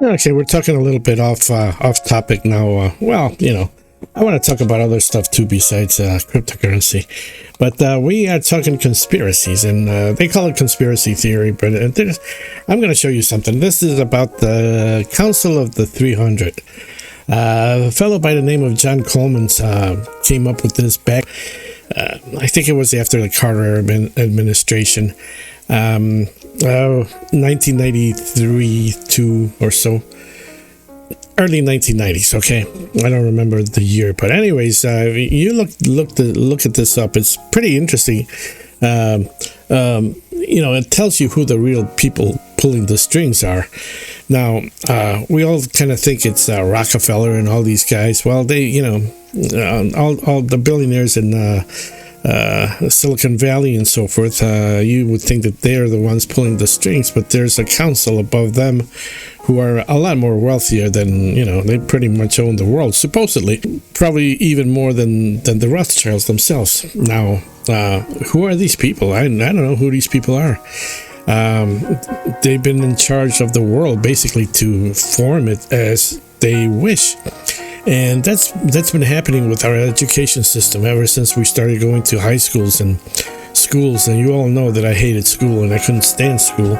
Okay, we're talking a little bit off topic now. I want to talk about other stuff too besides cryptocurrency, but we are talking conspiracies, and they call it conspiracy theory. But I'm going to show you something. This is about the Council of the 300. A fellow by the name of John Coleman came up with this back. I think it was after the Carter administration. 1993 2 or so, early 1990s. Okay, I don't remember the year, but anyways, you look at this up. It's pretty interesting. It tells you who the real people pulling the strings are. Now, we all kind of think it's Rockefeller and all these guys. Well, they, all the billionaires in Silicon Valley and so forth, you would think that they're the ones pulling the strings, but there's a council above them who are a lot more wealthier than, they pretty much own the world, supposedly, probably even more than the Rothschilds themselves. Now, who are these people? I don't know who these people are. They've been in charge of the world basically to form it as they wish. And that's been happening with our education system ever since we started going to high schools. And you all know that I hated school and I couldn't stand school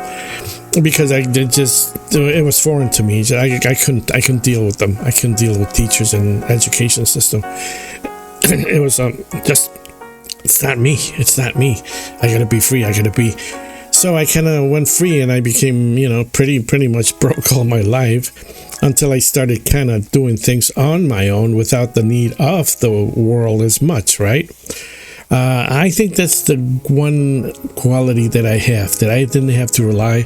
because it was foreign to me. I couldn't deal with them. I couldn't deal with teachers and education system. It was it's not me. I gotta be free. So I kind of went free and I became, pretty much broke all my life until I started kind of doing things on my own without the need of the world as much, right? I think that's the one quality that I have, that I didn't have to rely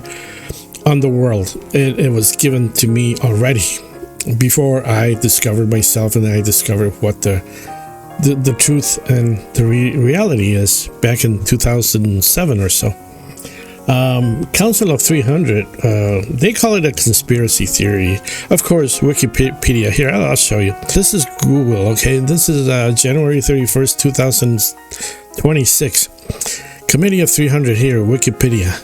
on the world. It was given to me already before I discovered myself and I discovered what the truth and the reality is back in 2007 or so. Council of 300, they call it a conspiracy theory. Of course, Wikipedia, here, I'll show you. This is Google, okay? This is January 31st, 2026. Committee of 300 here, Wikipedia.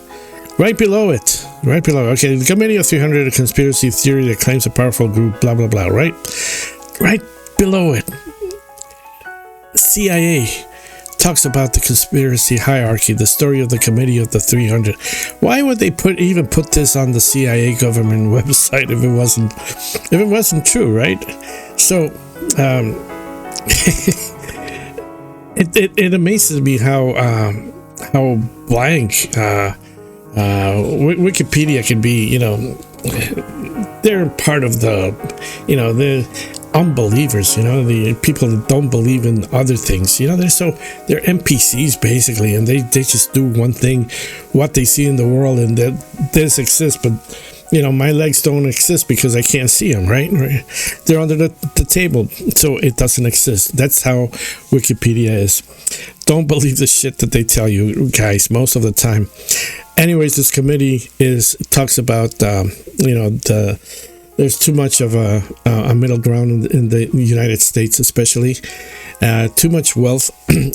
Right below, okay, the Committee of 300, a conspiracy theory that claims a powerful group, blah, blah, blah, right? Right below it, CIA talks about the conspiracy hierarchy, the story of the Committee of the 300. Why would they even put this on the CIA government website if it wasn't true, right? So it amazes me how blank Wikipedia can be. They're part of the unbelievers, the people that don't believe in other things, they're NPCs basically, and they just do one thing, what they see in the world, and that this exists, but my legs don't exist because I can't see them, right? They're under the table, so it doesn't exist. That's how Wikipedia is. Don't believe the shit that they tell you, guys, most of the time. Anyways, this committee talks about there's too much of a middle ground in the United States, especially. Too much wealth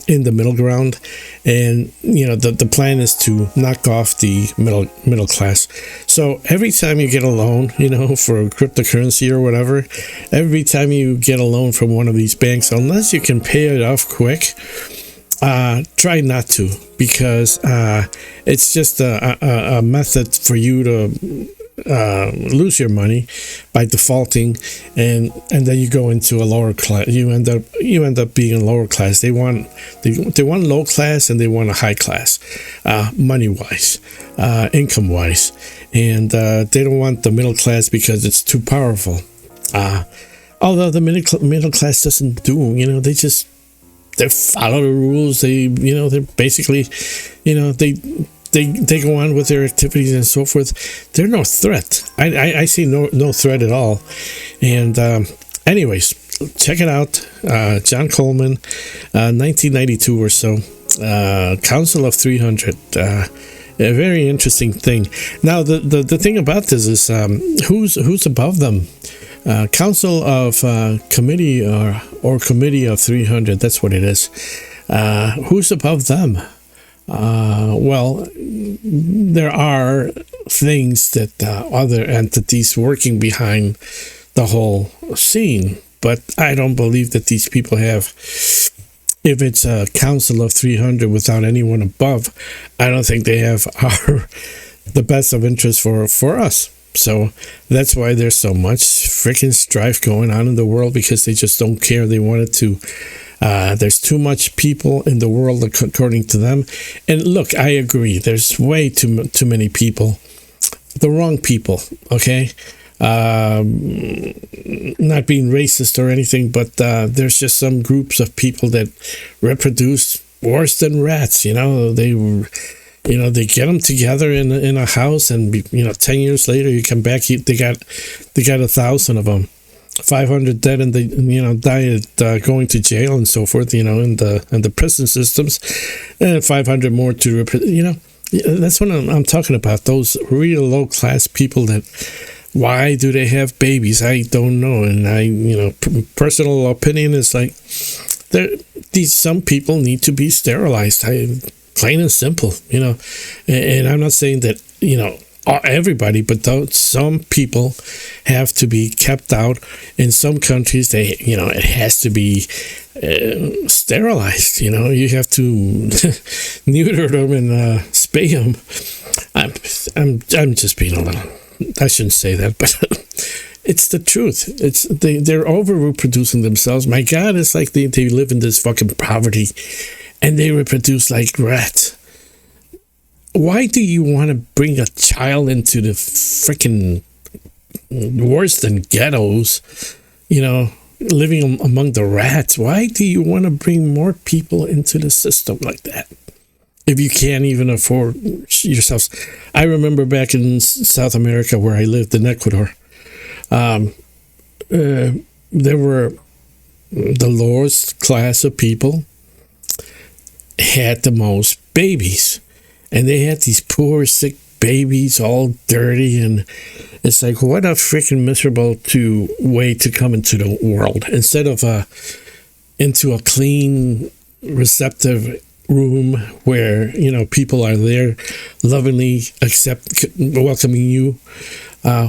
in the middle ground. And, the plan is to knock off the middle class. So every time you get a loan, for cryptocurrency or whatever, every time you get a loan from one of these banks, unless you can pay it off quick, try not to, because it's just a method for you to lose your money by defaulting, and then you go into a lower class. You end up being in lower class. They want low class and they want a high class, money wise, income wise, and they don't want the middle class because it's too powerful. Although the middle class doesn't do, they follow the rules. They're basically, They go on with their activities and so forth. They're no threat. I see no threat at all. And anyways, check it out. John Coleman, 1992 or so. Council of 300. A very interesting thing. Now, the thing about this is who's above them. Council of Committee or Committee of 300. That's what it is. Who's above them? Well, there are things that other entities working behind the whole scene, but I don't believe that these people have. If it's a council of 300 without anyone above, I don't think they have the best of interest for us. So that's why there's so much freaking strife going on in the world, because they just don't care. They wanted to. There's too much people in the world, according to them. And look, I agree. There's way too many people, the wrong people. Okay, not being racist or anything, but there's just some groups of people that reproduce worse than rats. They get them together in a house, and 10 years later you come back, they got 1,000 of them, 500 dead, and they died going to jail and so forth. In the prison systems, and 500 more to that's what I'm talking about. Those real low class people that. Why do they have babies? I don't know. And personal opinion is like, some people need to be sterilized. Plain and simple, And I'm not saying that, everybody, but some people have to be kept out. In some countries, it has to be sterilized. You have to neuter them and spay them. I'm just being a little. I shouldn't say that, but it's the truth. They're over reproducing themselves. My God, it's like they live in this fucking poverty, and they reproduce like rats. Why do you want to bring a child into the freaking worse than ghettos? Living among the rats. Why do you want to bring more people into the system like that? If you can't even afford yourselves. I remember back in South America where I lived in Ecuador, there were the lowest class of people had the most babies. And they had these poor, sick babies, all dirty. And it's like, what a freaking miserable way to come into the world. Instead of into a clean, receptive room where people are there lovingly welcoming you.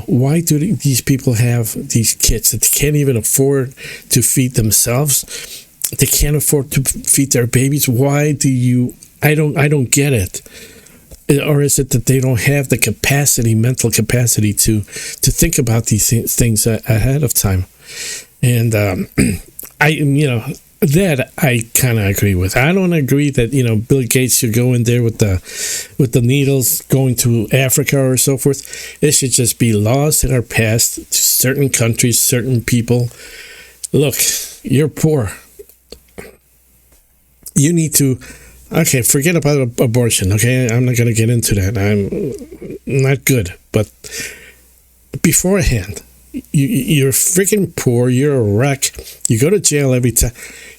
Why do these people have these kids that they can't even afford to feed themselves? They can't afford to feed their babies. Why do you? I don't get it. Or is it that they don't have the mental capacity to think about these things ahead of time? And that I kind of agree with. I don't agree that Bill Gates should go in there with the needles going to Africa or so forth. It should just be laws that are passed to certain countries, certain people. Look, you're poor. You need to. Okay, forget about abortion. Okay, I'm not going to get into that. I'm not good, but beforehand. You're freaking poor. You're a wreck. You go to jail every time.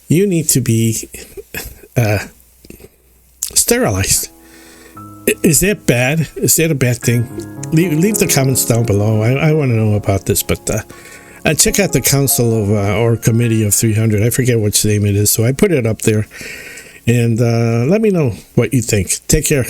You need to be sterilized. Is that bad? Is that a bad thing? Leave the comments down below. I want to know about this. But check out the Council of or Committee of 300. I forget which name it is. So I put it up there. And let me know what you think. Take care.